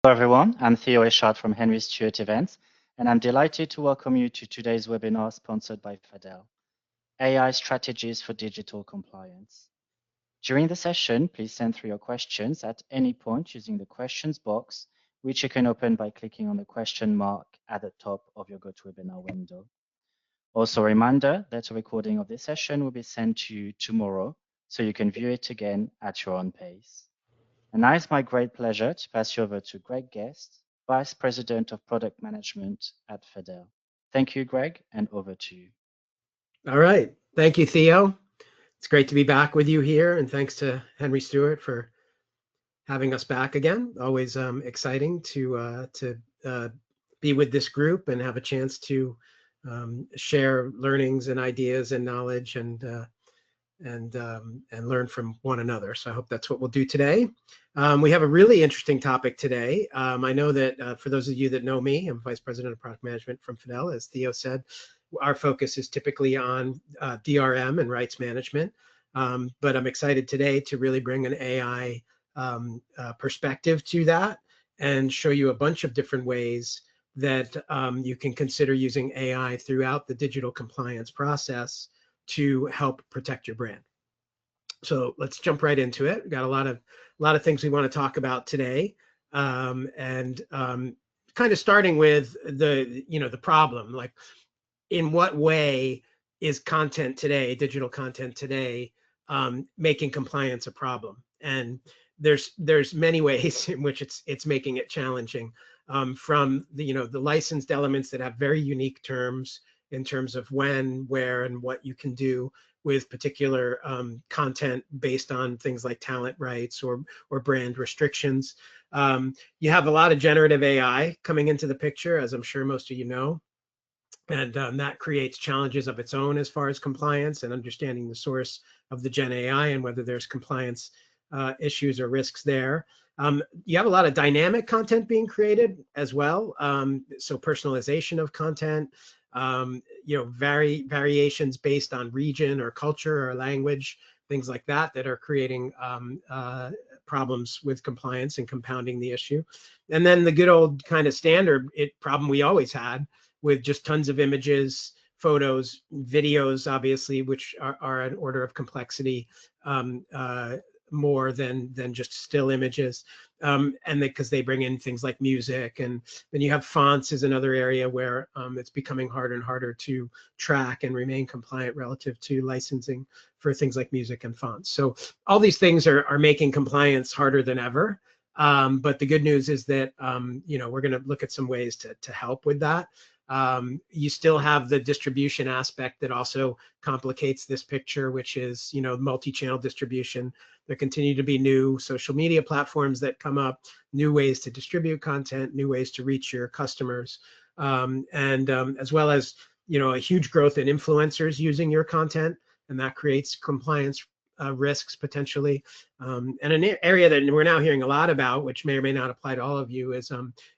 Hello everyone, I'm Theo Eshart from Henry Stewart Events, and I'm delighted to welcome you to today's webinar sponsored by Fadel, AI Strategies for Digital Compliance. During the session, please send through your questions at any point using the questions box, which you can open by clicking on the question mark at the top of your GoToWebinar window. Also a reminder that a recording of this session will be sent to you tomorrow, so you can view it again at your own pace. And now it's my great pleasure to pass you over to Greg Guest, Vice President of Product Management at Fadel. Thank you, Greg, and over to you. All right. Thank you, Theo. It's great to be back with you here, and thanks to Henry Stewart for having us back again. Always exciting to be with this group and have a chance to share learnings and ideas and knowledge and learn from one another. So I hope that's what we'll do today. We have a really interesting topic today. I know that for those of you that know me, I'm Vice President of Product Management from Fadel. As Theo said, our focus is typically on DRM and rights management. But I'm excited today to really bring an AI perspective to that and show you a bunch of different ways that you can consider using AI throughout the digital compliance process to help protect your brand. So let's jump right into it. We've got a lot of things we want to talk about today, and kind of starting with the problem. Like, in what way is content today, digital content today, making compliance a problem? And there's many ways in which it's making it challenging, from the licensed elements that have very unique terms in terms of when, where, and what you can do with particular content based on things like talent rights or brand restrictions. You have a lot of generative AI coming into the picture, as I'm sure most of you know, and that creates challenges of its own as far as compliance and understanding the source of the Gen AI and whether there's compliance issues or risks there. You have a lot of dynamic content being created as well. So personalization of content, variations based on region or culture or language, things like that are creating problems with compliance and compounding the issue. And then the good old kind of standard problem we always had with just tons of images, photos, videos, obviously, which are an order of complexity more than just still images, and because they bring in things like music. And then you have fonts is another area where it's becoming harder and harder to track and remain compliant relative to licensing for things like music and fonts. So all these things are making compliance harder than ever. But the good news is that we're going to look at some ways to help with that. You still have the distribution aspect that also complicates this picture, which is multi-channel distribution. There continue to be new social media platforms that come up, new ways to distribute content, new ways to reach your customers, and as well as a huge growth in influencers using your content, and that creates compliance risks potentially. And an area that we're now hearing a lot about, which may or may not apply to all of you, is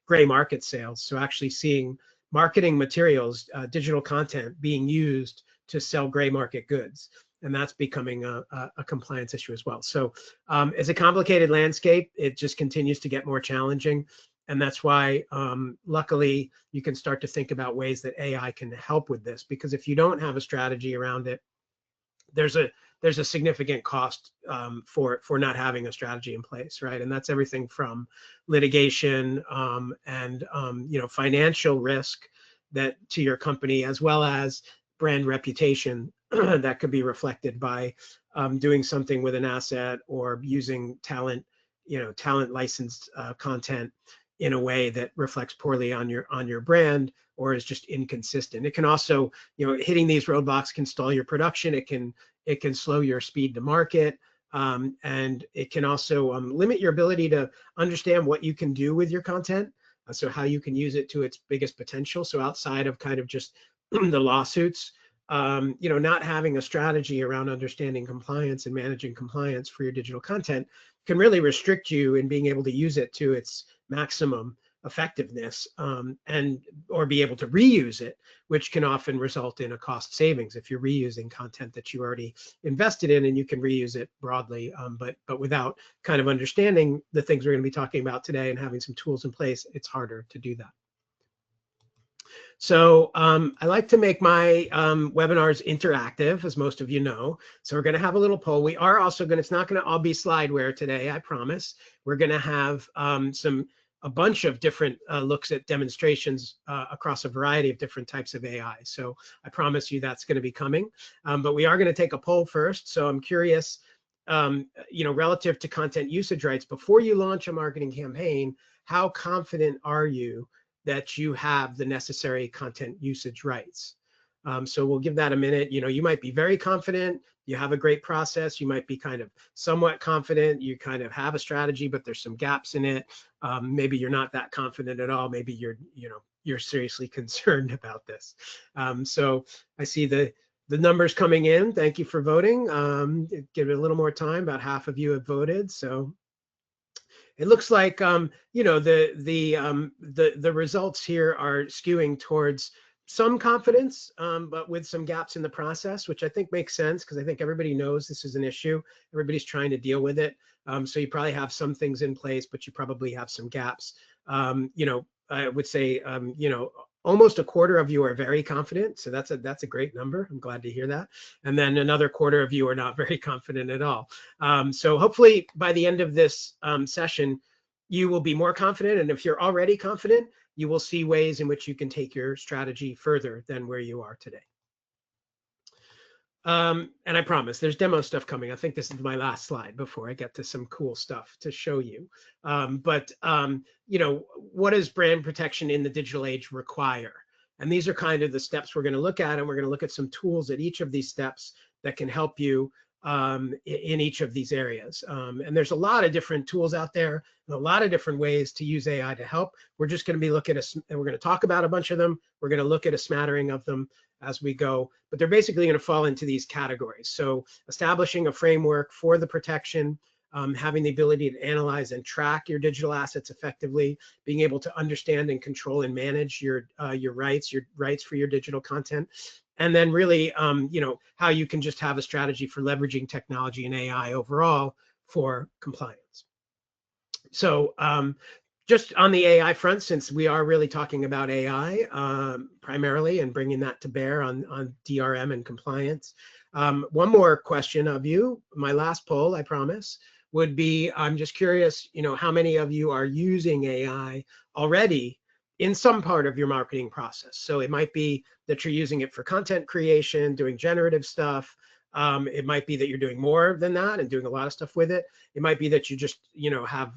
gray market sales. So actually seeing marketing materials, digital content being used to sell gray market goods. And that's becoming a compliance issue as well. So it's a complicated landscape. It just continues to get more challenging. And that's why, luckily, you can start to think about ways that AI can help with this. Because if you don't have a strategy around it, there's a significant cost for not having a strategy in place, right? And that's everything from litigation and financial risk that to your company, as well as brand reputation that could be reflected by doing something with an asset or using talent licensed content in a way that reflects poorly on your brand or is just inconsistent. It can also, hitting these roadblocks can stall your production. It can slow your speed to market, and it can also limit your ability to understand what you can do with your content. So how you can use it to its biggest potential. So outside of kind of just the lawsuits, not having a strategy around understanding compliance and managing compliance for your digital content can really restrict you in being able to use it to its maximum effectiveness, and or be able to reuse it, which can often result in a cost savings if you're reusing content that you already invested in, and you can reuse it broadly, but without kind of understanding the things we're going to be talking about today and having some tools in place, it's harder to do that. So I like to make my webinars interactive, as most of you know. So we're going to have a little poll. We are also going to, it's not going to all be slideware today, I promise. We're going to have a bunch of different looks at demonstrations across a variety of different types of AI. So I promise you that's going to be coming. But we are going to take a poll first. So I'm curious, relative to content usage rights, before you launch a marketing campaign, how confident are you that you have the necessary content usage rights? So we'll give that a minute. You might be very confident, you have a great process. You might be kind of somewhat confident, you kind of have a strategy, but there's some gaps in it. Maybe you're not that confident at all. Maybe you're seriously concerned about this. So I see the numbers coming in. Thank you for voting. Give it a little more time. About half of you have voted. So it looks like the results here are skewing towards some confidence, but with some gaps in the process, which I think makes sense, because I think everybody knows this is an issue. Everybody's trying to deal with it. So you probably have some things in place, but you probably have some gaps. I would say, almost a quarter of you are very confident. So that's a great number. I'm glad to hear that. And then another quarter of you are not very confident at all. So hopefully by the end of this session, you will be more confident. And if you're already confident, you will see ways in which you can take your strategy further than where you are today. And I promise there's demo stuff coming. I think this is my last slide before I get to some cool stuff to show you. What does brand protection in the digital age require? And these are kind of the steps we're going to look at, and we're going to look at some tools at each of these steps that can help you in each of these areas. And there's a lot of different tools out there and a lot of different ways to use AI to help. We're just going to be looking at and we're going to talk about a bunch of them. We're going to look at a smattering of them as we go, but they're basically going to fall into these categories. So establishing a framework for the protection, having the ability to analyze and track your digital assets effectively, being able to understand and control and manage your rights for your digital content, and then really, how you can just have a strategy for leveraging technology and AI overall for compliance. So just on the AI front, since we are really talking about AI primarily and bringing that to bear on DRM and compliance, one more question of you, my last poll, I promise, would be, I'm just curious, how many of you are using AI already in some part of your marketing process? So it might be that you're using it for content creation, doing generative stuff. It might be that you're doing more than that and doing a lot of stuff with it. It might be that you just, have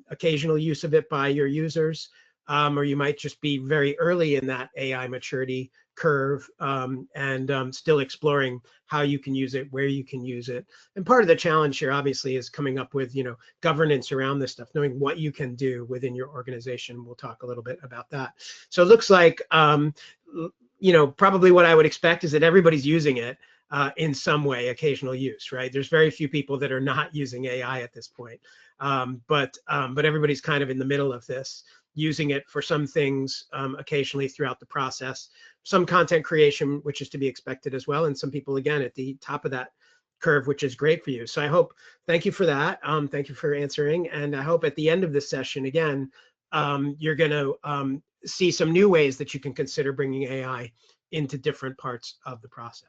occasional use of it by your users, or you might just be very early in that AI maturity curve and still exploring how you can use it, where you can use it. And part of the challenge here, obviously, is coming up with, governance around this stuff, knowing what you can do within your organization. We'll talk a little bit about that. So it looks like, probably what I would expect is that everybody's using it in some way, occasional use, right? There's very few people that are not using AI at this point, but everybody's kind of in the middle of this, using it for some things occasionally throughout the process, some content creation, which is to be expected as well, and some people, again, at the top of that curve, which is great for you. So I hope, thank you for that. Thank you for answering. And I hope at the end of this session, again, you're going to see some new ways that you can consider bringing AI into different parts of the process.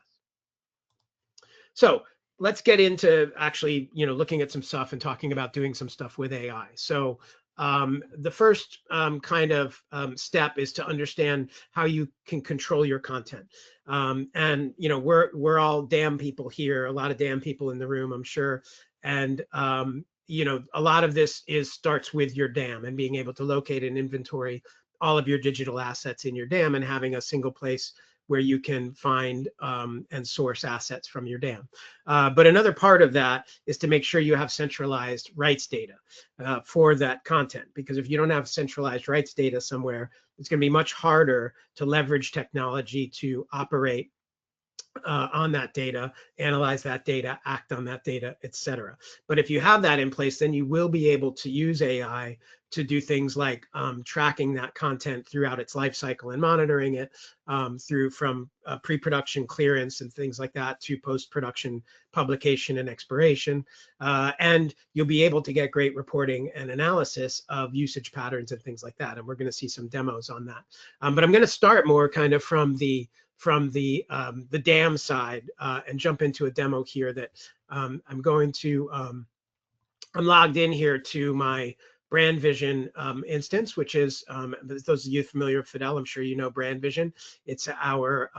So let's get into actually, looking at some stuff and talking about doing some stuff with AI. So the first kind of step is to understand how you can control your content. And we're all damn people here, a lot of damn people in the room, I'm sure. And a lot of this starts with your DAM and being able to locate and inventory all of your digital assets in your DAM and having a single place where you can find and source assets from your DAM. But another part of that is to make sure you have centralized rights data for that content, because if you don't have centralized rights data somewhere, it's going to be much harder to leverage technology to operate on that data, analyze that data, act on that data, etc. But if you have that in place, then you will be able to use AI to do things like tracking that content throughout its life cycle and monitoring it through from pre-production clearance and things like that to post-production publication and expiration. And you'll be able to get great reporting and analysis of usage patterns and things like that. And we're going to see some demos on that. But I'm going to start more kind of from the dam side and jump into a demo here that I'm going to, I'm logged in here to my Brand Vision instance, which is, those of you familiar with Fidel, I'm sure you know Brand Vision. It's our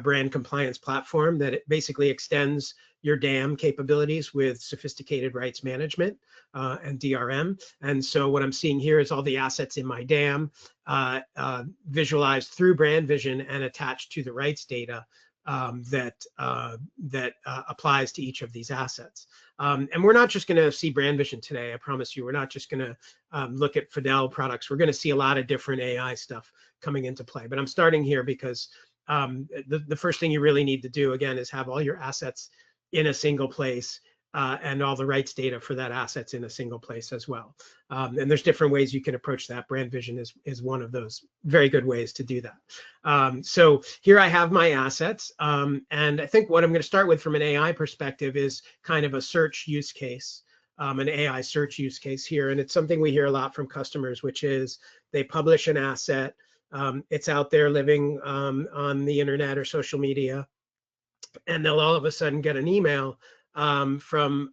brand compliance platform that it basically extends your DAM capabilities with sophisticated rights management and DRM. And so what I'm seeing here is all the assets in my DAM visualized through Brand Vision and attached to the rights data that applies to each of these assets. And we're not just going to see Brand Vision today. I promise you, we're not just going to look at Fidel products. We're going to see a lot of different AI stuff coming into play. But I'm starting here because the first thing you really need to do, again, is have all your assets in a single place and all the rights data for that assets in a single place as well. And there's different ways you can approach that. Brand Vision is one of those very good ways to do that. So here I have my assets. And I think what I'm going to start with from an AI perspective is kind of a search use case, an AI search use case here. And it's something we hear a lot from customers, which is they publish an asset. It's out there living on the internet or social media, and they'll all of a sudden get an email from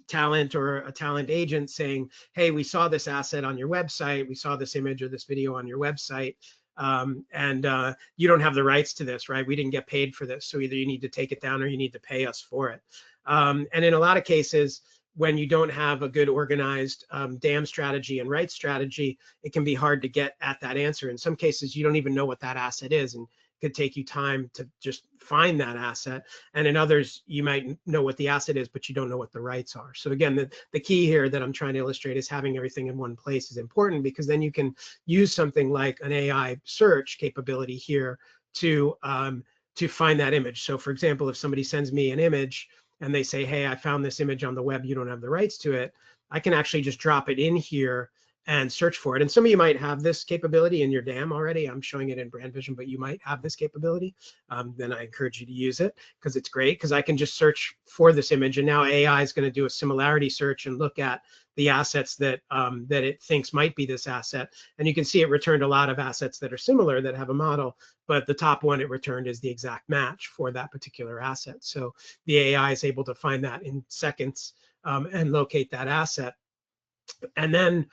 talent or a talent agent saying, hey, we saw this asset on your website. We saw this image or this video on your website. And you don't have the rights to this, right? We didn't get paid for this. So either you need to take it down or you need to pay us for it. And in a lot of cases, when you don't have a good organized DAM strategy and rights strategy, it can be hard to get at that answer. In some cases, you don't even know what that asset is, and it could take you time to just find that asset. And in others, you might know what the asset is, but you don't know what the rights are. So again, the key here that I'm trying to illustrate is having everything in one place is important, because then you can use something like an AI search capability here to find that image. So for example, if somebody sends me an image and they say, hey, I found this image on the web, you don't have the rights to it, I can actually just drop it in here and search for it. And some of you might have this capability in your DAM already. I'm showing it in Brand Vision, but you might have this capability. Then I encourage you to use it, because it's great, because I can just search for this image, and now AI is going to do a similarity search and look at the assets that that it thinks might be this asset. And you can see it returned a lot of assets that are similar, that have a model, but the top one it returned is the exact match for that particular asset. So the AI is able to find that in seconds and locate that asset. And then,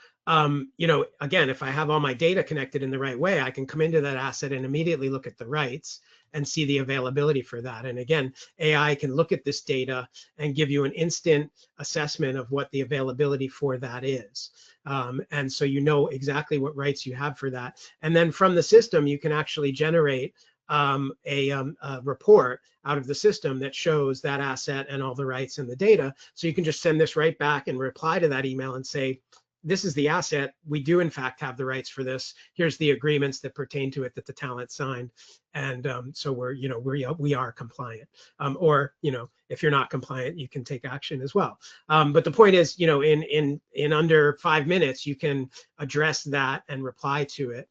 you know, again, if I have all my data connected in the right way, I can come into that asset and immediately look at the rights and see the availability for that. And again, AI can look at this data and give you an instant assessment of what the availability for that is. And so you know exactly what rights you have for that. And then from the system, you can actually generate a report out of the system that shows that asset and all the rights and the data. So you can just send this right back and reply to that email and say, this is the asset. We do in fact have the rights for this. Here's the agreements that pertain to it that the talent signed. And so we're, you know, we are compliant. Or, you know, if you're not compliant, you can take action as well. But the point is, you know, in under 5 minutes, you can address that and reply to it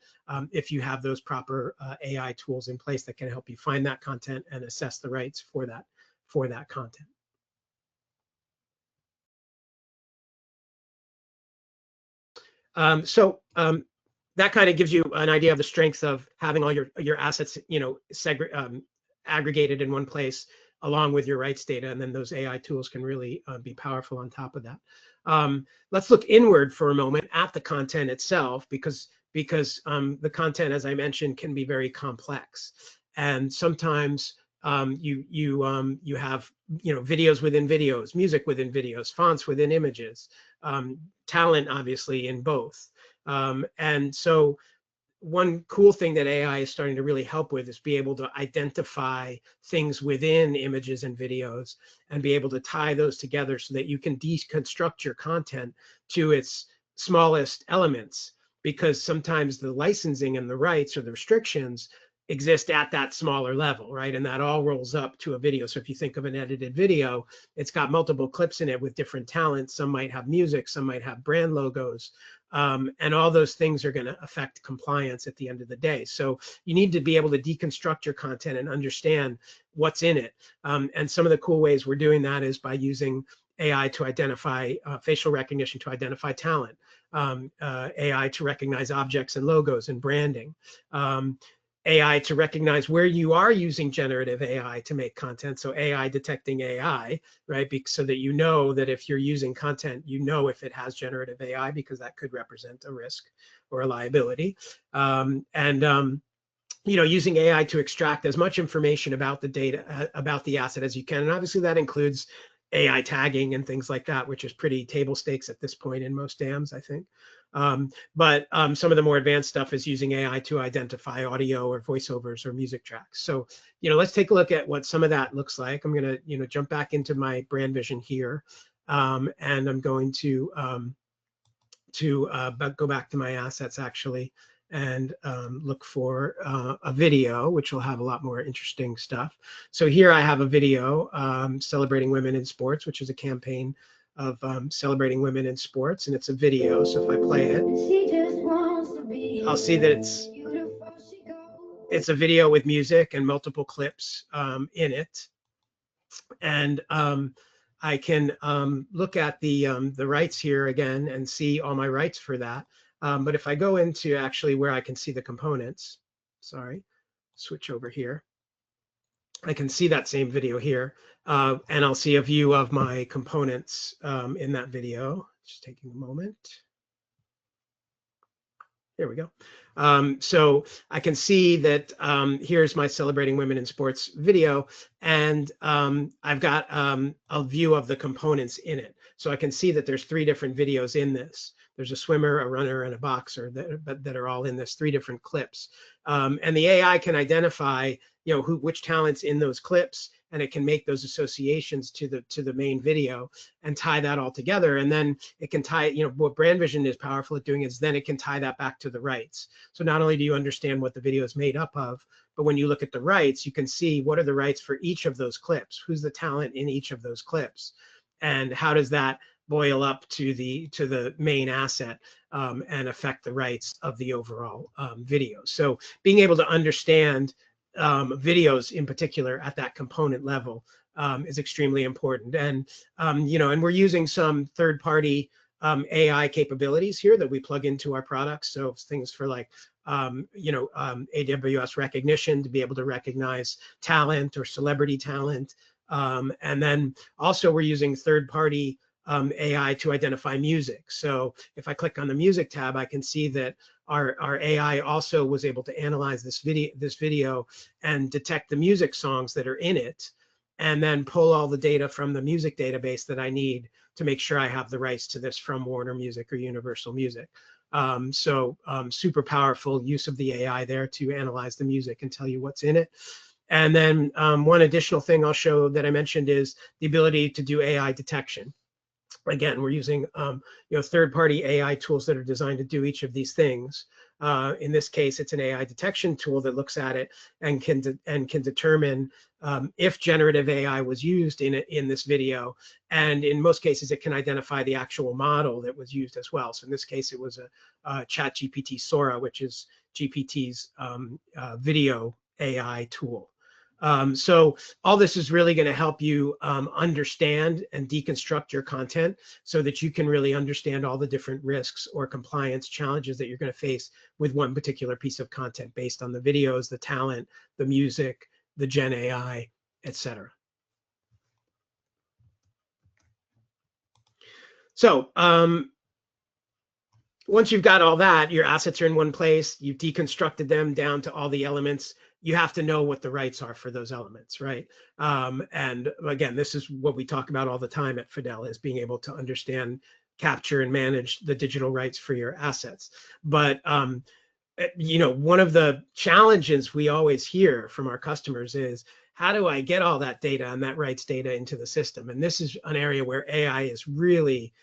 if you have those proper AI tools in place that can help you find that content and assess the rights for that content. That kind of gives you an idea of the strength of having all your assets, you know, aggregated in one place along with your rights data, and then those AI tools can really be powerful on top of that. Let's look inward for a moment at the content itself, because the content, as I mentioned, can be very complex, and sometimes you have, you know, videos within videos, music within videos, fonts within images, talent obviously in both. And so one cool thing that AI is starting to really help with is be able to identify things within images and videos and be able to tie those together so that you can deconstruct your content to its smallest elements, because sometimes the licensing and the rights or the restrictions exist at that smaller level, right? And that all rolls up to a video. So if you think of an edited video, it's got multiple clips in it with different talents. Some might have music, some might have brand logos. And all those things are going to affect compliance at the end of the day. So you need to be able to deconstruct your content and understand what's in it. And some of the cool ways we're doing that is by using AI to identify facial recognition to identify talent, AI to recognize objects and logos and branding, AI to recognize where you are using generative AI to make content. So AI detecting AI, right? So that you know that if you're using content, you know if it has generative AI, because that could represent a risk or a liability. You know, using AI to extract as much information about the data, about the asset as you can. And obviously that includes AI tagging and things like that, which is pretty table stakes at this point in most dams, I think. But some of the more advanced stuff is using AI to identify audio or voiceovers or music tracks. So, you know, let's take a look at what some of that looks like. I'm going to, you know, jump back into my brand vision here. And I'm going to go back to my assets actually and look for a video, which will have a lot more interesting stuff. So here I have a video celebrating women in sports, which is a campaign of celebrating women in sports, and it's a video. So if I play it, I'll see that it's a video with music and multiple clips in it. And I can look at the rights here again and see all my rights for that. But if I go into actually where I can see the components, sorry, switch over here, I can see that same video here, and I'll see a view of my components in that video. Just taking a moment. There we go. So I can see that here's my Celebrating Women in Sports video, and I've got a view of the components in it. So I can see that there's 3 different videos in this. There's a swimmer, a runner, and a boxer that are all in this, 3 different clips. And the AI can identify, you know, which talent's in those clips, and it can make those associations to the main video and tie that all together. And then it can tie, you know, what Brand Vision is powerful at doing is then it can tie that back to the rights. So not only do you understand what the video is made up of, but when you look at the rights, you can see what are the rights for each of those clips, who's the talent in each of those clips, and how does that boil up to the main asset and affect the rights of the overall video. So being able to understand videos in particular at that component level is extremely important. And you know, and we're using some third-party AI capabilities here that we plug into our products. So things for like you know, AWS recognition to be able to recognize talent or celebrity talent, and then also we're using third-party AI to identify music. So if I click on the music tab, I can see that our AI also was able to analyze this video and detect the music songs that are in it, and then pull all the data from the music database that I need to make sure I have the rights to this from Warner Music or Universal Music. Super powerful use of the AI there to analyze the music and tell you what's in it. And then one additional thing I'll show that I mentioned is the ability to do AI detection. Again, we're using you know, third-party AI tools that are designed to do each of these things. In this case, it's an AI detection tool that looks at it and can determine if generative AI was used in this video. And in most cases, it can identify the actual model that was used as well. So in this case, it was a ChatGPT Sora, which is GPT's video AI tool. So all this is really going to help you understand and deconstruct your content so that you can really understand all the different risks or compliance challenges that you're going to face with one particular piece of content based on the videos, the talent, the music, the Gen AI, etc. So once you've got all that, your assets are in one place, you've deconstructed them down to all the elements, you have to know what the rights are for those elements, right? And again, this is what we talk about all the time at Fidel, is being able to understand, capture, and manage the digital rights for your assets. But you know, one of the challenges we always hear from our customers is, how do I get all that data and that rights data into the system? And this is an area where AI is really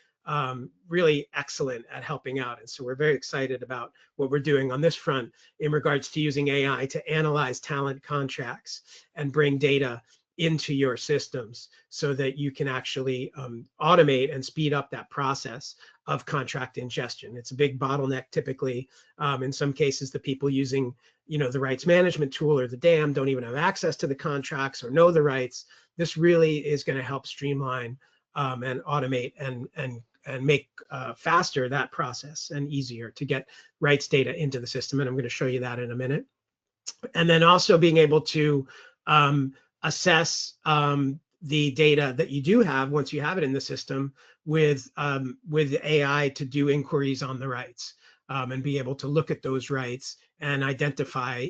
really excellent at helping out. And so we're very excited about what we're doing on this front in regards to using AI to analyze talent contracts and bring data into your systems so that you can actually automate and speed up that process of contract ingestion. It's a big bottleneck typically. In some cases, the people using the rights management tool or the DAM don't even have access to the contracts or know the rights. This really is going to help streamline and automate and make faster that process and easier to get rights data into the system. And I'm going to show you that in a minute. And then also being able to assess the data that you do have once you have it in the system with AI to do inquiries on the rights and be able to look at those rights and identify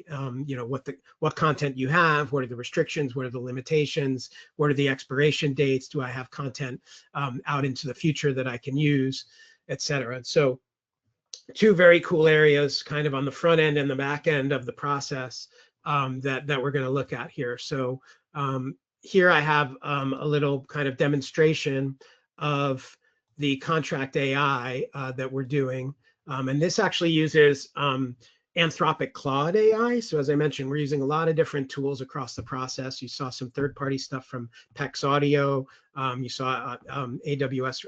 what content you have, what are the restrictions, what are the limitations, what are the expiration dates, do I have content out into the future that I can use, etc. So two very cool areas kind of on the front end and the back end of the process that we're going to look at here. So here I have a little kind of demonstration of the contract AI that we're doing. And this actually uses Anthropic Claude AI. So as I mentioned, we're using a lot of different tools across the process. You saw some third-party stuff from Pex Audio. You saw AWS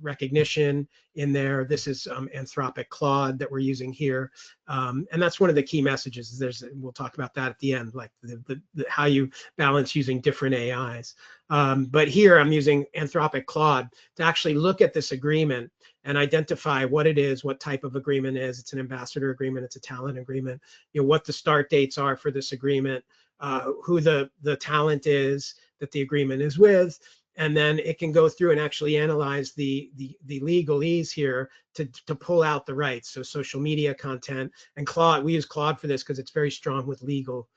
recognition in there. This is Anthropic Claude that we're using here. And that's one of the key messages. We'll talk about that at the end, like how you balance using different AIs. But here I'm using Anthropic Claude to actually look at this agreement and identify what it is, what type of agreement is. It's an ambassador agreement, it's a talent agreement, what the start dates are for this agreement, who the talent is that the agreement is with. And then it can go through and actually analyze the legalese here to pull out the rights. So social media content, and Claude, we use Claude for this because it's very strong with legal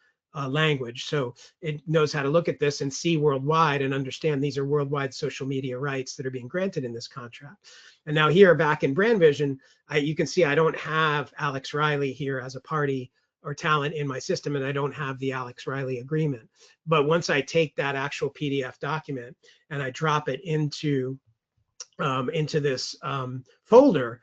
language. So it knows how to look at this and see worldwide and understand these are worldwide social media rights that are being granted in this contract. And now here back in Brand Vision, you can see I don't have Alex Riley here as a party or talent in my system, and I don't have the Alex Riley agreement. But once I take that actual PDF document and I drop it into this folder,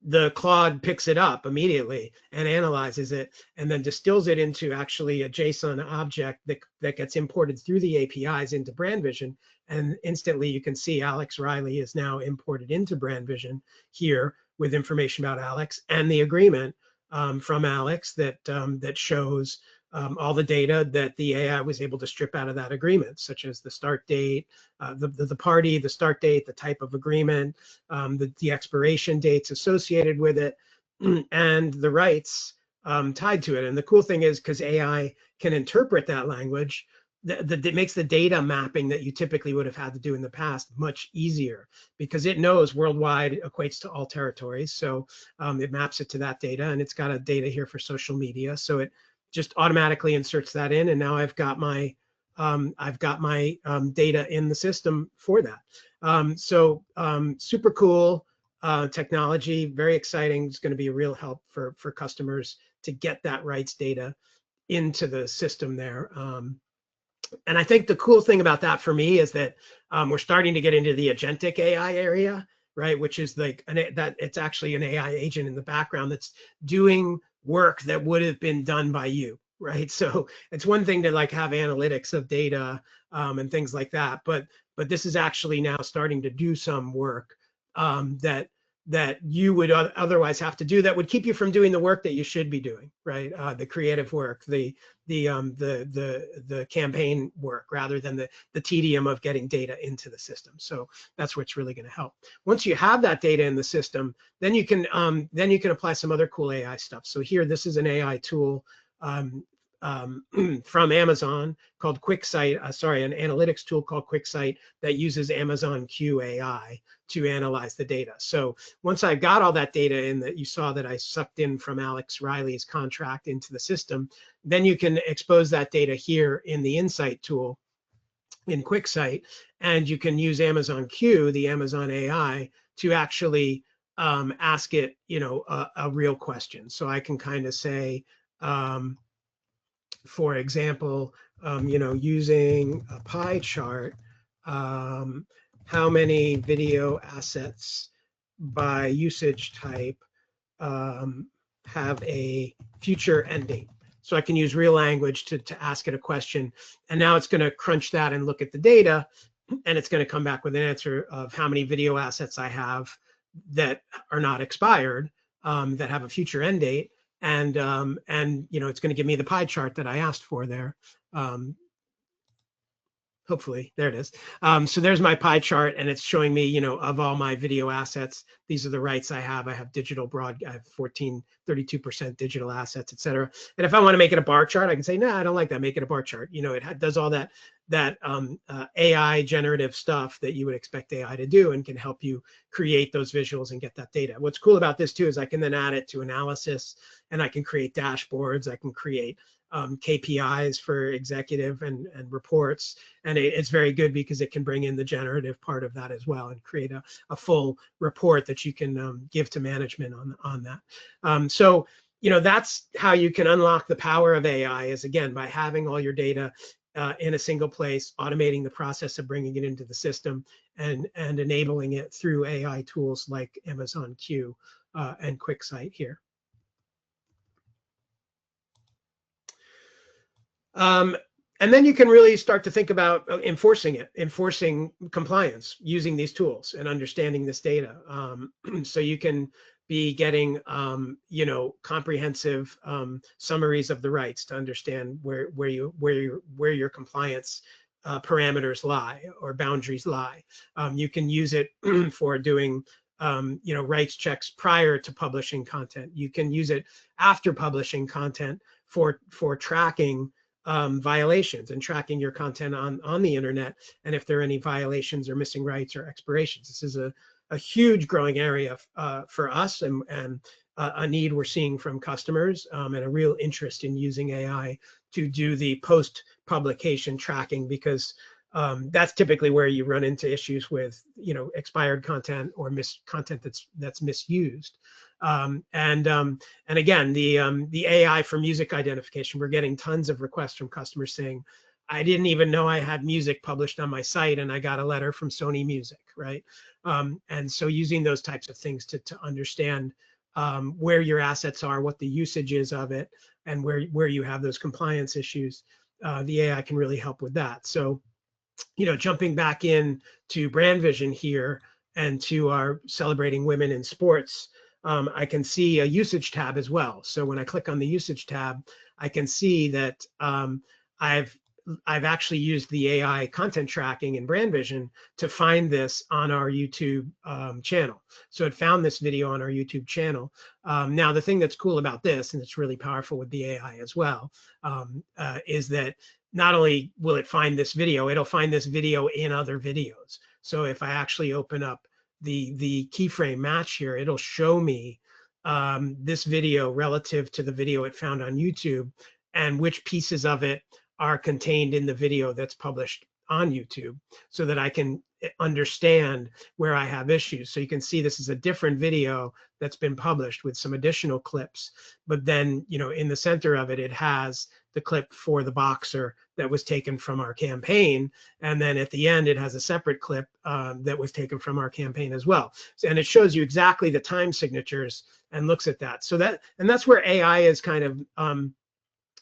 the Claude picks it up immediately and analyzes it and then distills it into actually a JSON object that gets imported through the APIs into Brand Vision. And instantly you can see Alex Riley is now imported into Brand Vision here with information about Alex and the agreement from Alex that shows all the data that the AI was able to strip out of that agreement, such as the start date, the party, the start date, the type of agreement, the expiration dates associated with it, and the rights tied to it. And the cool thing is, because AI can interpret that language, it makes the data mapping that you typically would have had to do in the past much easier, because it knows worldwide equates to all territories. So it maps it to that data, and it's got a data here for social media. So it just automatically inserts that in, and now I've got my data in the system for that. Super cool technology, very exciting. It's going to be a real help for customers to get that rights data into the system there. And I think the cool thing about that for me is that we're starting to get into the agentic AI area, right? Which is like that it's actually an AI agent in the background that's doing work that would have been done by you, right? So it's one thing to like have analytics of data and things like that, but this is actually now starting to do some work that you would otherwise have to do that would keep you from doing the work that you should be doing, right? The creative work, the campaign work, rather than the tedium of getting data into the system. So that's what's really going to help. Once you have that data in the system, then you can apply some other cool AI stuff. So here, this is an AI tool from Amazon called QuickSight, an analytics tool called QuickSight that uses Amazon Q AI to analyze the data. So once I've got all that data in that you saw that I sucked in from Alex Riley's contract into the system, then you can expose that data here in the Insight tool in QuickSight, and you can use Amazon Q, the Amazon AI, to actually ask it, a real question. So I can kind of say, for example, using a pie chart, how many video assets by usage type have a future end date. So I can use real language to ask it a question. And now it's going to crunch that and look at the data. And it's going to come back with an answer of how many video assets I have that are not expired, that have a future end date. And you know, it's going to give me the pie chart that I asked for there. Hopefully, there it is. So there's my pie chart, and it's showing me, you know, of all my video assets, these are the rights I have. I have digital broad, I have 32% digital assets, et cetera. And if I want to make it a bar chart, I can say, no, I don't like that. Make it a bar chart. You know, it does all that AI generative stuff that you would expect AI to do, and can help you create those visuals and get that data. What's cool about this too is I can then add it to analysis, and I can create dashboards. I can create KPIs for executive and reports. And it's very good because it can bring in the generative part of that as well, and create a full report that you can give to management on that. So, you know, that's how you can unlock the power of AI, is again, by having all your data in a single place, automating the process of bringing it into the system, and enabling it through AI tools like Amazon Q and QuickSight here. And then you can really start to think about enforcing compliance using these tools and understanding this data. So you can be getting, you know, comprehensive summaries of the rights to understand where your compliance parameters lie or boundaries lie. You can use it for doing you know, rights checks prior to publishing content. You can use it after publishing content for tracking violations and tracking your content on the internet, and if there are any violations or missing rights or expirations. This is a huge growing area for us, and a need we're seeing from customers, and a real interest in using AI to do the post-publication tracking, because that's typically where you run into issues with, you know, expired content or content that's misused. And again, the AI for music identification, we're getting tons of requests from customers saying, I didn't even know I had music published on my site, and I got a letter from Sony Music, right? And so using those types of things to understand where your assets are, what the usage is of it, and where you have those compliance issues, the AI can really help with that. So, you know, jumping back in to brand vision here and to our celebrating women in sports, I can see a usage tab as well. So when I click on the usage tab, I can see that I've actually used the AI content tracking in brand vision to find this on our YouTube channel. So it found this video on our YouTube channel. Now, the thing that's cool about this, and it's really powerful with the AI as well, is that not only will it find this video, it'll find this video in other videos. So if I actually open up the keyframe match here, it'll show me this video relative to the video it found on YouTube, and which pieces of it are contained in the video that's published on YouTube, so that I can understand where I have issues. So you can see this is a different video that's been published with some additional clips, but then, you know, in the center of it, it has the clip for the boxer that was taken from our campaign. And then at the end, it has a separate clip that was taken from our campaign as well. And it shows you exactly the time signatures and looks at that. So that's where AI is kind of,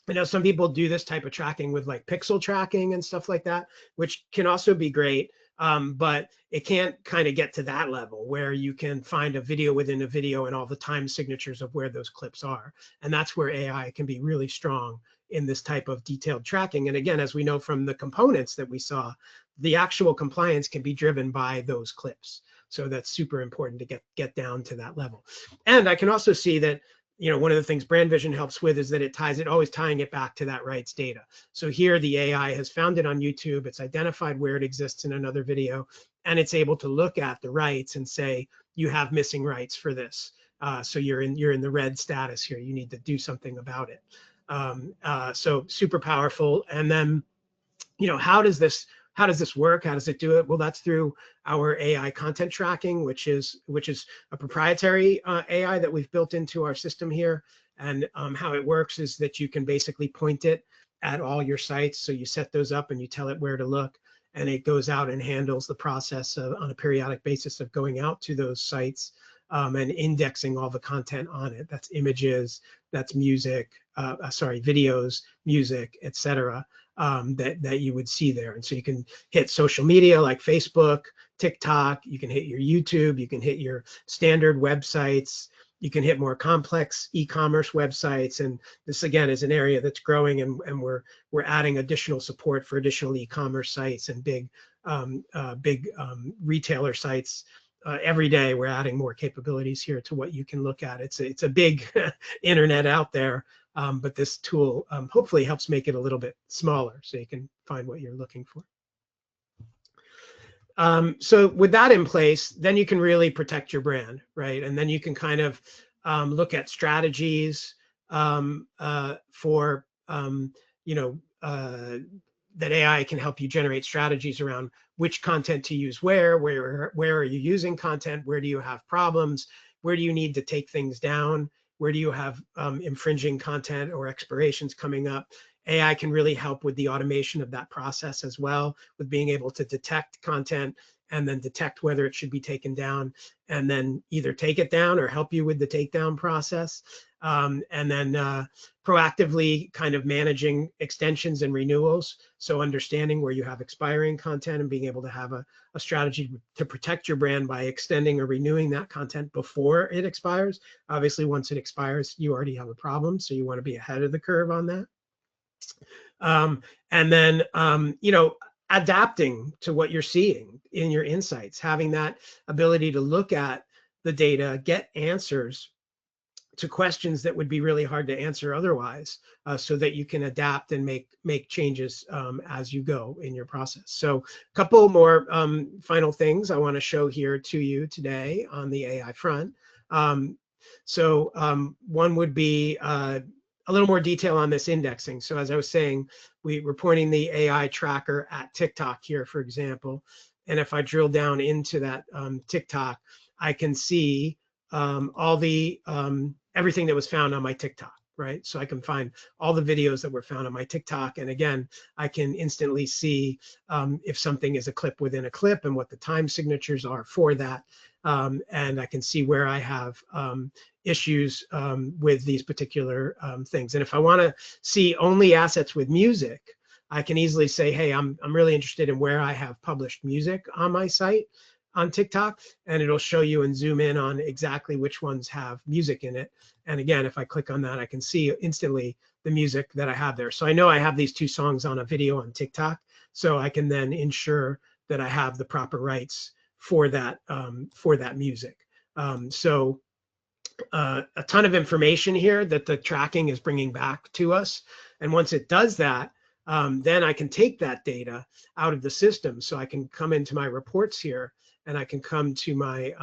I know some people do this type of tracking with like pixel tracking and stuff like that, which can also be great, but it can't kind of get to that level where you can find a video within a video and all the time signatures of where those clips are. And that's where AI can be really strong in this type of detailed tracking. And again, as we know from the components that we saw, the actual compliance can be driven by those clips. So that's super important to get down to that level. And I can also see that, you know, one of the things brand vision helps with is that it always tying it back to that rights data. So here the AI has found it on YouTube, it's identified where it exists in another video, and it's able to look at the rights and say, you have missing rights for this. So you're in the red status here, you need to do something about it. So super powerful. And then, you know, how does this work? How does it do it? Well, that's through our AI content tracking, which is a proprietary AI that we've built into our system here. And how it works is that you can basically point it at all your sites. So you set those up and you tell it where to look. and it goes out and handles the process of, on a periodic basis, of going out to those sites and indexing all the content on it. That's images, that's music, videos, music, etc. That you would see there. And so you can hit social media like Facebook, TikTok, you can hit your YouTube, you can hit your standard websites, you can hit more complex e-commerce websites. And this again is an area that's growing, and we're adding additional support for additional e-commerce sites and big retailer sites. Every day we're adding more capabilities here to what you can look at. It's a big internet out there, but this tool hopefully helps make it a little bit smaller so you can find what you're looking for. So with that in place, then you can really protect your brand, right? And then you can kind of look at strategies for, that AI can help you generate strategies around which content to use where are you using content, where do you have problems, where do you need to take things down, where do you have infringing content or expirations coming up. AI can really help with the automation of that process as well, with being able to detect content and then detect whether it should be taken down, and then either take it down or help you with the takedown process. And then proactively kind of managing extensions and renewals. So understanding where you have expiring content and being able to have a strategy to protect your brand by extending or renewing that content before it expires. Obviously, once it expires, you already have a problem. So you want to be ahead of the curve on that. And then, adapting to what you're seeing in your insights, having that ability to look at the data, get answers to questions that would be really hard to answer otherwise, so that you can adapt and make changes as you go in your process. So a couple more final things I want to show here to you today on the AI front. One would be a little more detail on this indexing. So as I was saying, we're pointing the AI tracker at TikTok here, for example. And if I drill down into that TikTok, I can see all the everything that was found on my TikTok, right? So I can find all the videos that were found on my TikTok. And again, I can instantly see if something is a clip within a clip and what the time signatures are for that. And I can see where I have issues with these particular things. And if I want to see only assets with music, I can easily say, hey, I'm really interested in where I have published music on my site on TikTok, and it'll show you and zoom in on exactly which ones have music in it. And again, if I click on that, I can see instantly the music that I have there. So I know I have these 2 songs on a video on TikTok, so I can then ensure that I have the proper rights for that music. A ton of information here that the tracking is bringing back to us. And once it does that, then I can take that data out of the system. So I can come into my reports here, and I can come to my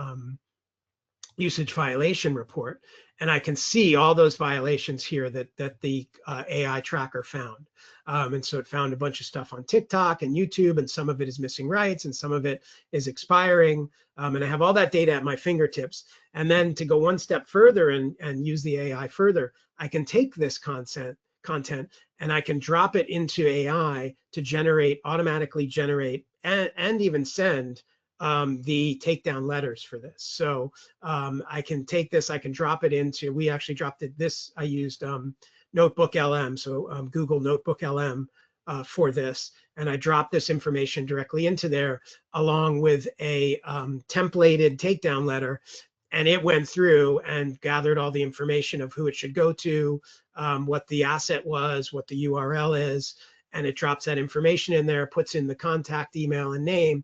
usage violation report, and I can see all those violations here that the AI tracker found. And so it found a bunch of stuff on TikTok and YouTube, and some of it is missing rights and some of it is expiring. And I have all that data at my fingertips. And then to go one step further and use the AI further, I can take this content and I can drop it into AI to automatically generate and even send the takedown letters for this. So I can take this, I can drop it into, we actually dropped it, I used Notebook LM, so Google Notebook LM for this. And I dropped this information directly into there along with a templated takedown letter. And it went through and gathered all the information of who it should go to, what the asset was, what the URL is, and it drops that information in there, puts in the contact email and name,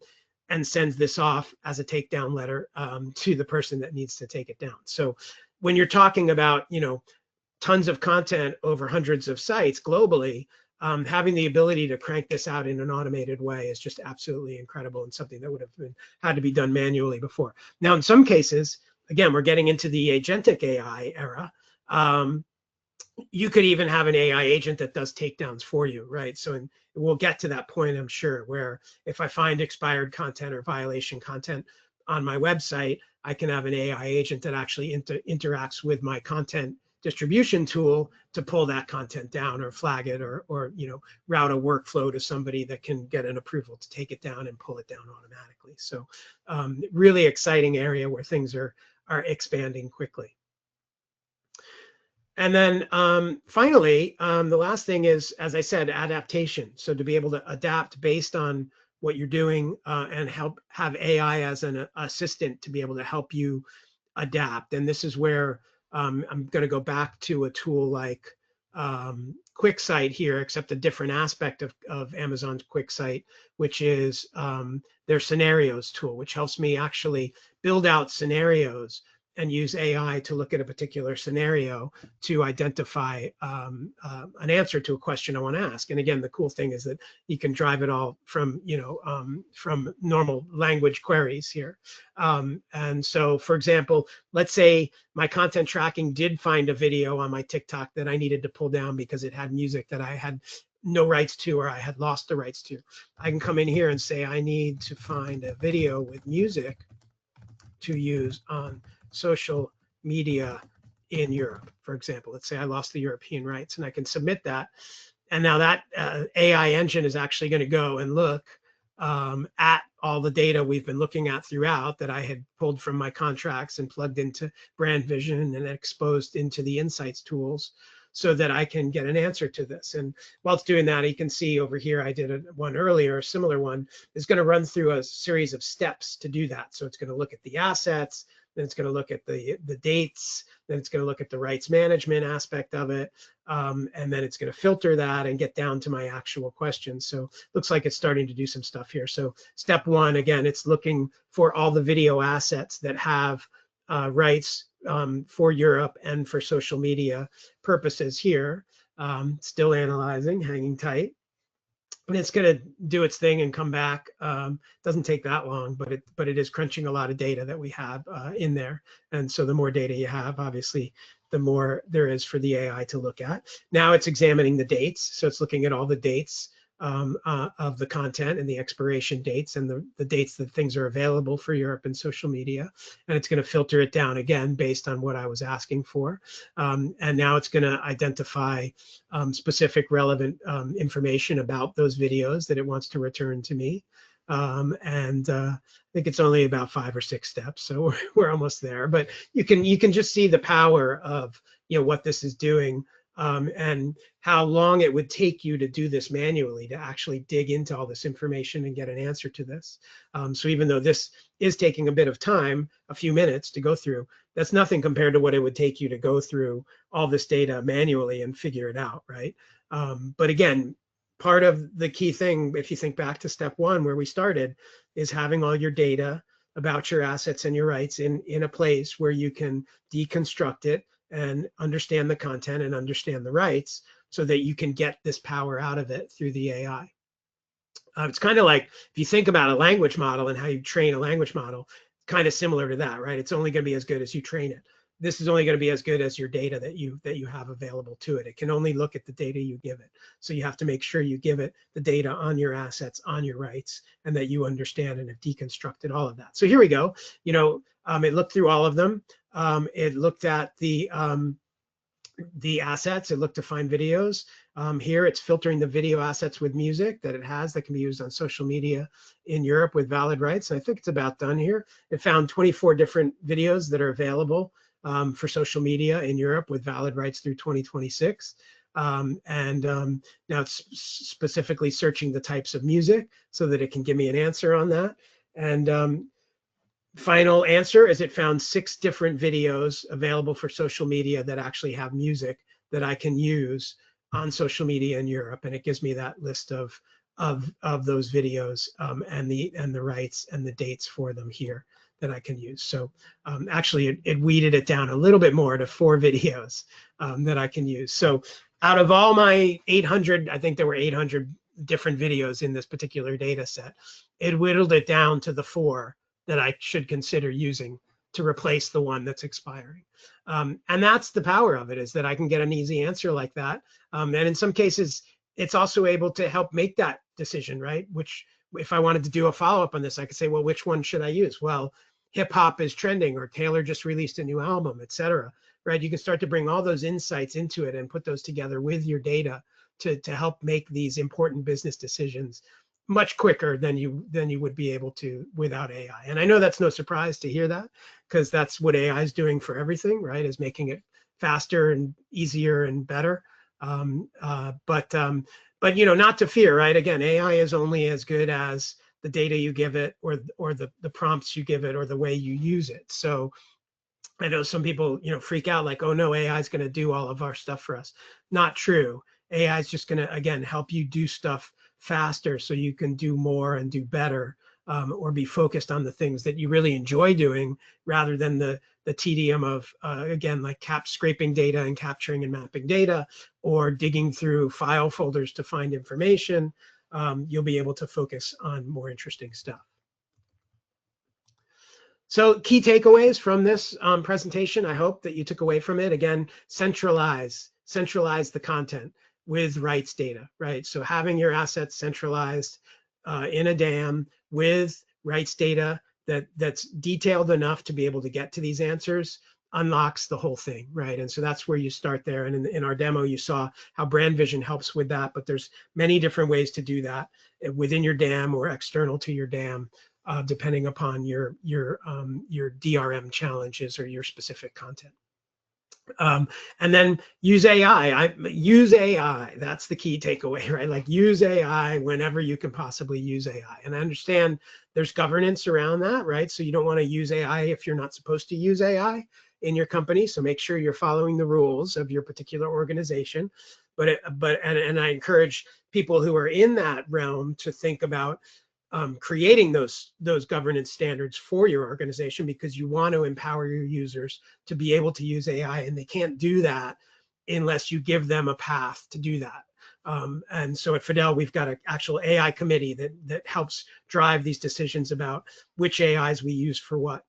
and sends this off as a takedown letter to the person that needs to take it down. So when you're talking about, tons of content over hundreds of sites globally, having the ability to crank this out in an automated way is just absolutely incredible, and something that would have had to be done manually before. Now, in some cases, again, we're getting into the agentic AI era. You could even have an AI agent that does takedowns for you, right? So we'll get to that point, I'm sure, where if I find expired content or violation content on my website, I can have an AI agent that actually interacts with my content distribution tool to pull that content down or flag it, or route a workflow to somebody that can get an approval to take it down and pull it down automatically. So really exciting area where things are expanding quickly. And then finally, the last thing is, as I said, adaptation. So to be able to adapt based on what you're doing and have AI as an assistant to be able to help you adapt. And this is where I'm going to go back to a tool like QuickSight here, except a different aspect of Amazon's QuickSight, which is their scenarios tool, which helps me actually build out scenarios and use AI to look at a particular scenario to identify an answer to a question I want to ask. And again, the cool thing is that you can drive it all from, from normal language queries here. And so, for example, let's say my content tracking did find a video on my TikTok that I needed to pull down because it had music that I had no rights to, or I had lost the rights to. I can come in here and say, I need to find a video with music to use on social media in Europe, for example. Let's say I lost the European rights, and I can submit that. And now that AI engine is actually going to go and look at all the data we've been looking at throughout that I had pulled from my contracts and plugged into Brand Vision and exposed into the insights tools, so that I can get an answer to this. And while it's doing that, you can see over here, I did one earlier, a similar one, is going to run through a series of steps to do that. So it's going to look at the assets, then it's going to look at the dates, then it's going to look at the rights management aspect of it, and then it's going to filter that and get down to my actual questions. So looks like it's starting to do some stuff here. So step one, again, it's looking for all the video assets that have rights for Europe and for social media purposes here. Still analyzing, hanging tight. And it's going to do its thing and come back. Doesn't take that long, but it is crunching a lot of data that we have in there. And so the more data you have, obviously, the more there is for the AI to look at. Now it's examining the dates. So it's looking at all the dates of the content and the expiration dates and the dates that things are available for Europe and social media. And it's going to filter it down again based on what I was asking for. And now it's going to identify specific relevant information about those videos that it wants to return to me. And I think it's only about 5 or 6 steps, so we're almost there. But you can just see the power of what this is doing. And how long it would take you to do this manually, to actually dig into all this information and get an answer to this. So even though this is taking a bit of time, a few minutes to go through, that's nothing compared to what it would take you to go through all this data manually and figure it out, right? But again, part of the key thing, if you think back to step one where we started, is having all your data about your assets and your rights in a place where you can deconstruct it and understand the content and understand the rights, so that you can get this power out of it through the AI. It's kind of like, if you think about a language model and how you train a language model, kind of similar to that, right? It's only going to be as good as you train it. This is only going to be as good as your data that you have available to it. It can only look at the data you give it. So you have to make sure you give it the data on your assets, on your rights, and that you understand and have deconstructed all of that. So here we go. It looked through all of them. It looked at the assets. It looked to find videos. Here it's filtering the video assets with music that it has that can be used on social media in Europe with valid rights. And I think it's about done here. It found 24 different videos that are available for social media in Europe with valid rights through 2026. Now it's specifically searching the types of music so that it can give me an answer on that. And final answer is it found 6 different videos available for social media that actually have music that I can use on social media in Europe, and it gives me that list of those videos and the rights and the dates for them here that I can use. So actually it weeded it down a little bit more to 4 videos that I can use. So out of all my 800, I think there were 800 different videos in this particular data set, it whittled it down to the 4 that I should consider using to replace the one that's expiring. And that's the power of it, is that I can get an easy answer like that. And in some cases, it's also able to help make that decision, right? Which, if I wanted to do a follow-up on this, I could say, well, which one should I use? Well, hip hop is trending, or Taylor just released a new album, etc. right? You can start to bring all those insights into it and put those together with your data to help make these important business decisions much quicker than you would be able to without AI. And I know that's no surprise to hear that, because that's what AI is doing for everything, right? Is making it faster and easier and better. But you know, not to fear, right? Again, AI is only as good as the data you give it, or the prompts you give it, or the way you use it. So I know some people, you know, freak out like, oh no, AI is going to do all of our stuff for us. Not true. AI is just going to, again, help you do stuff faster so you can do more and do better, or be focused on the things that you really enjoy doing, rather than the tedium of, again, like scraping data and capturing and mapping data, or digging through file folders to find information. You'll be able to focus on more interesting stuff. So key takeaways from this presentation, I hope that you took away from it. Again, centralize the content with rights data, right? So having your assets centralized in a DAM with rights data that's detailed enough to be able to get to these answers unlocks the whole thing, right? And so that's where you start there. And in our demo, you saw how Brand Vision helps with that, but there's many different ways to do that within your DAM or external to your DAM. Depending upon your DRM challenges or your specific content. And then use AI. Use AI. That's the key takeaway, right? Like, use AI whenever you can possibly use AI. And I understand there's governance around that, right? So you don't want to use AI if you're not supposed to use AI in your company. So make sure you're following the rules of your particular organization. But I encourage people who are in that realm to think about creating those governance standards for your organization, because you want to empower your users to be able to use AI, and they can't do that unless you give them a path to do that. And so at Fidel, we've got an actual AI committee that helps drive these decisions about which AIs we use for what.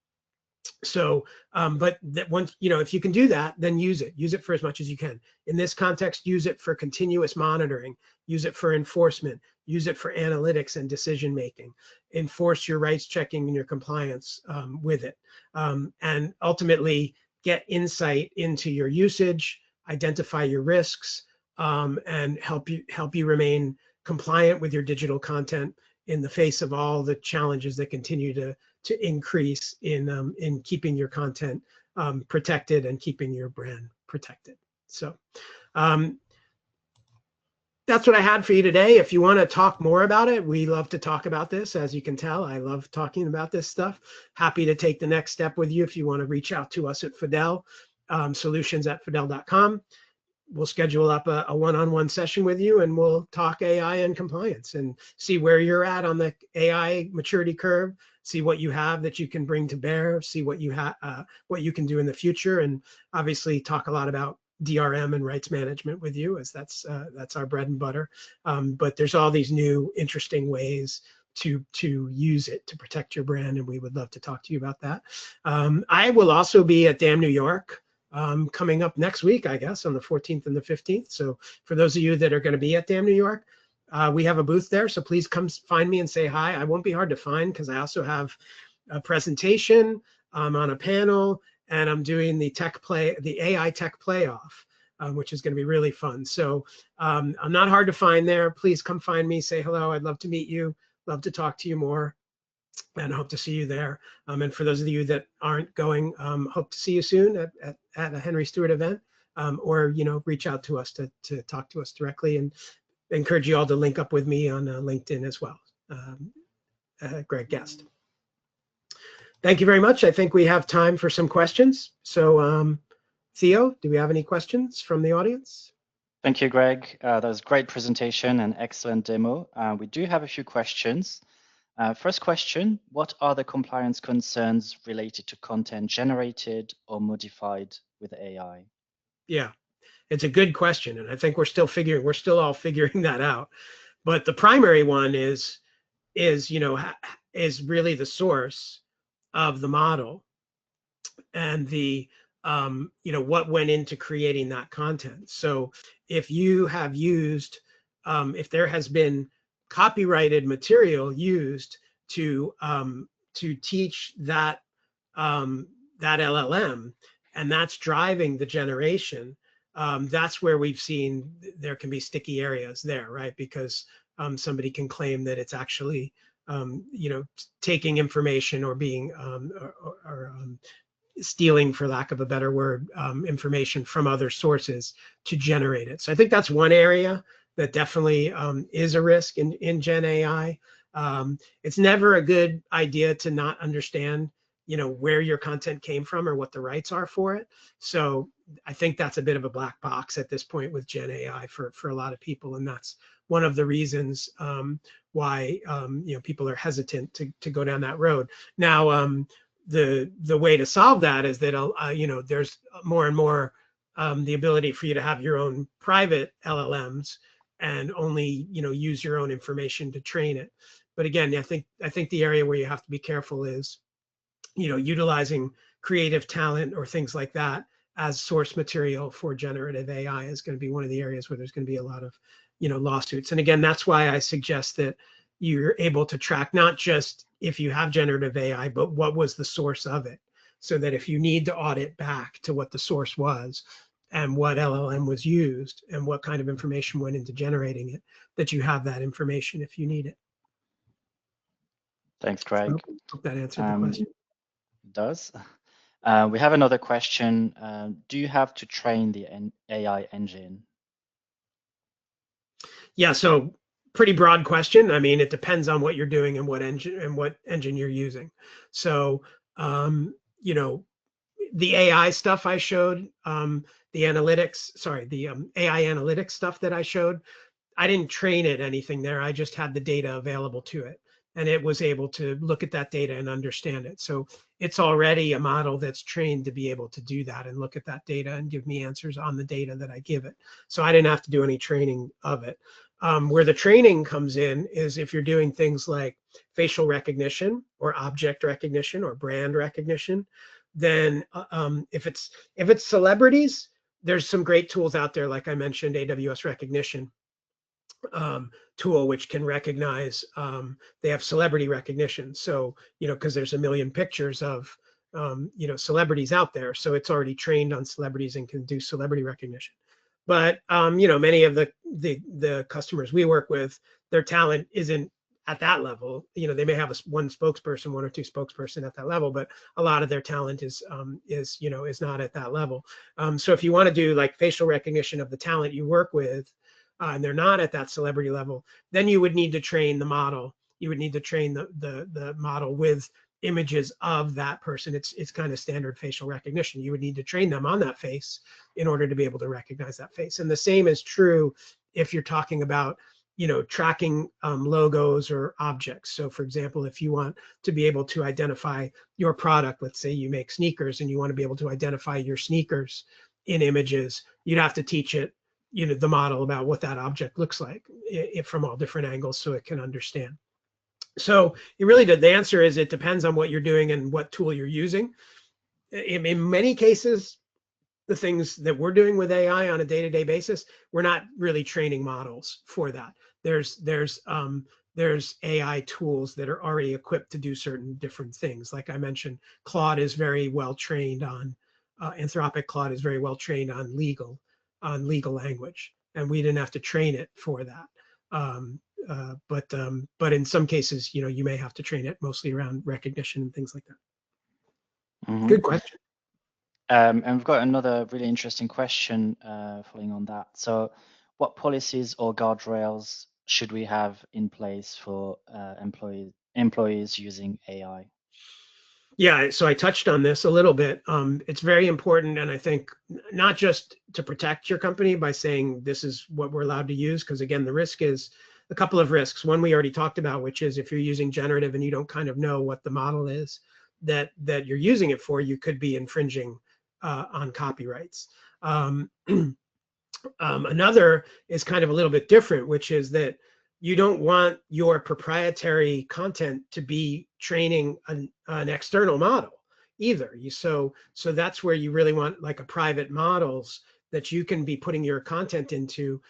So, but that once, you know, if you can do that, then use it for as much as you can. In this context, use it for continuous monitoring, use it for enforcement, use it for analytics and decision making, enforce your rights checking and your compliance with it, and ultimately get insight into your usage, identify your risks, and help you remain compliant with your digital content in the face of all the challenges that continue to increase in keeping your content protected and keeping your brand protected. So that's what I had for you today. If you want to talk more about it, we love to talk about this. As you can tell, I love talking about this stuff. Happy to take the next step with you if you want to reach out to us at Fidel, solutions@fidel.com. We'll schedule up a one-on-one session with you, and we'll talk AI and compliance and see where you're at on the AI maturity curve, see what you have that you can bring to bear, see what you have, what you can do in the future, and obviously talk a lot about DRM and rights management with you, as that's our bread and butter. But there's all these new interesting ways to use it to protect your brand, and we would love to talk to you about that. I will also be at DAM New York coming up next week, I guess, on the 14th and the 15th. So for those of you that are going to be at DAM New York, we have a booth there. So please come find me and say hi. I won't be hard to find, because I also have a presentation on a panel, and I'm doing the AI tech playoff, which is going to be really fun. So I'm not hard to find there. Please come find me, say hello. I'd love to meet you, love to talk to you more, and hope to see you there. And for those of you that aren't going, hope to see you soon at a Henry Stewart event, or, you know, reach out to us to talk to us directly, and encourage you all to link up with me on LinkedIn as well. Great guest. Thank you very much. I think we have time for some questions. So Theo, do we have any questions from the audience? Thank you, Greg. That was a great presentation and excellent demo. We do have a few questions. First question, what are the compliance concerns related to content generated or modified with AI? Yeah, it's a good question. And I think we're still all figuring that out. But the primary one is really the source of the model, and the what went into creating that content. So if you have used, if there has been copyrighted material used to teach that LLM, and that's driving the generation, that's where we've seen there can be sticky areas there, right? Because somebody can claim that it's actually, taking information or being or stealing, for lack of a better word, information from other sources to generate it. So I think that's one area that definitely is a risk in Gen AI. It's never a good idea to not understand, where your content came from or what the rights are for it. So I think that's a bit of a black box at this point with Gen AI for a lot of people, and that's one of the reasons why people are hesitant to go down that road. Now, the way to solve that is that there's more and more the ability for you to have your own private LLMs and only use your own information to train it. But again, I think the area where you have to be careful is utilizing creative talent or things like that as source material for generative AI is going to be one of the areas where there's going to be a lot of lawsuits. And again, that's why I suggest that you're able to track not just if you have generative AI, but what was the source of it, so that if you need to audit back to what the source was and what LLM was used and what kind of information went into generating it, that you have that information if you need it. Thanks, So Craig. I hope that answered the question. It does. We have another question. Do you have to train the AI engine? Yeah, so pretty broad question. I mean, it depends on what you're doing and what engine you're using. So, the AI stuff I showed, the AI analytics stuff that I showed, I didn't train it anything there. I just had the data available to it, and it was able to look at that data and understand it. So it's already a model that's trained to be able to do that and look at that data and give me answers on the data that I give it. So I didn't have to do any training of it. Where the training comes in is if you're doing things like facial recognition or object recognition or brand recognition, then if it's celebrities, there's some great tools out there, like I mentioned, AWS Recognition tool, which can recognize, they have celebrity recognition. So, because there's a million pictures of, celebrities out there. So it's already trained on celebrities and can do celebrity recognition. But, many of the customers we work with, their talent isn't at that level. They may have one spokesperson, one or two spokesperson at that level, but a lot of their talent is not at that level. So if you want to do like facial recognition of the talent you work with, and they're not at that celebrity level, then you would need to train the model. You would need to train the model with images of that person. It's kind of standard facial recognition. You would need to train them on that face in order to be able to recognize that face. And the same is true if you're talking about tracking logos or objects. So for example, if you want to be able to identify your product, let's say you make sneakers and you want to be able to identify your sneakers in images, you'd have to teach it the model about what that object looks like from all different angles so it can understand. So it really did. The answer is it depends on what you're doing and what tool you're using. In many cases, the things that we're doing with AI on a day-to-day basis, we're not really training models for that. There's AI tools that are already equipped to do certain different things. Like I mentioned, Claude is very well trained on Anthropic Claude is very well trained on legal language, and we didn't have to train it for that. But in some cases, you may have to train it mostly around recognition and things like that. Mm-hmm. Good question. And we've got another really interesting question following on that. So, what policies or guardrails should we have in place for employees using AI? Yeah, so I touched on this a little bit. It's very important, and I think not just to protect your company by saying this is what we're allowed to use, because again, the risk is a couple of risks. One we already talked about, which is if you're using generative and you don't kind of know what the model is that you're using it for, you could be infringing on copyrights. Another is kind of a little bit different, which is that you don't want your proprietary content to be training an external model either. So that's where you really want like a private models that you can be putting your content into,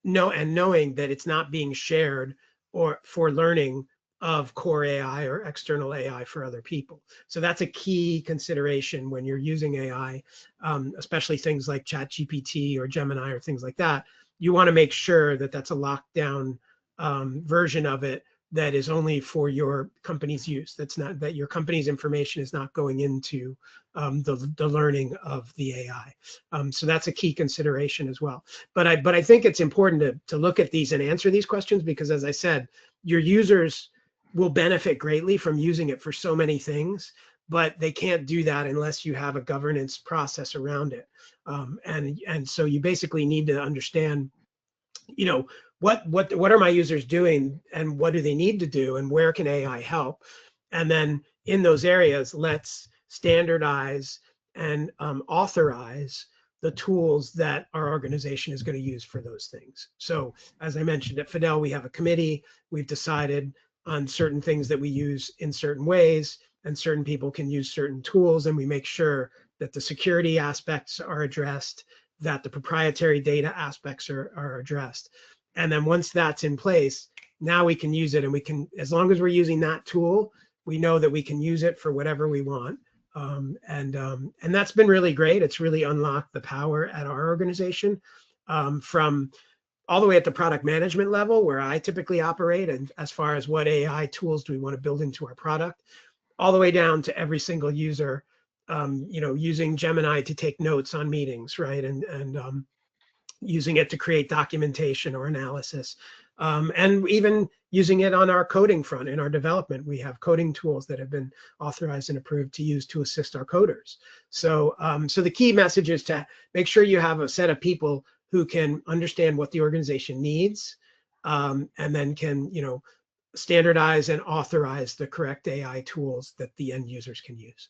knowing that it's not being shared or for learning of core AI or external AI for other people. So that's a key consideration when you're using AI, especially things like ChatGPT or Gemini or things like that. You want to make sure that that's a lockdown version of it that is only for your company's use. That's not that your company's information is not going into the learning of the AI. So that's a key consideration as well. But I think it's important to look at these and answer these questions because, as I said, your users will benefit greatly from using it for so many things, but they can't do that unless you have a governance process around it. And so you basically need to understand, you know, what are my users doing and what do they need to do and where can AI help? And then in those areas, let's standardize and authorize the tools that our organization is going to use for those things. So as I mentioned at Fidel, we have a committee. We've decided on certain things that we use in certain ways, and certain people can use certain tools, and we make sure that the security aspects are addressed, that the proprietary data aspects are addressed. And then once that's in place, now we can use it, and we can, as long as we're using that tool, we know that we can use it for whatever we want. And that's been really great. It's really unlocked the power at our organization, from all the way at the product management level where I typically operate, and as far as what AI tools do we want to build into our product, all the way down to every single user, using Gemini to take notes on meetings, right? And using it to create documentation or analysis. And even using it on our coding front in our development. We have coding tools that have been authorized and approved to use to assist our coders. So the key message is to make sure you have a set of people who can understand what the organization needs, and then can, standardize and authorize the correct AI tools that the end users can use.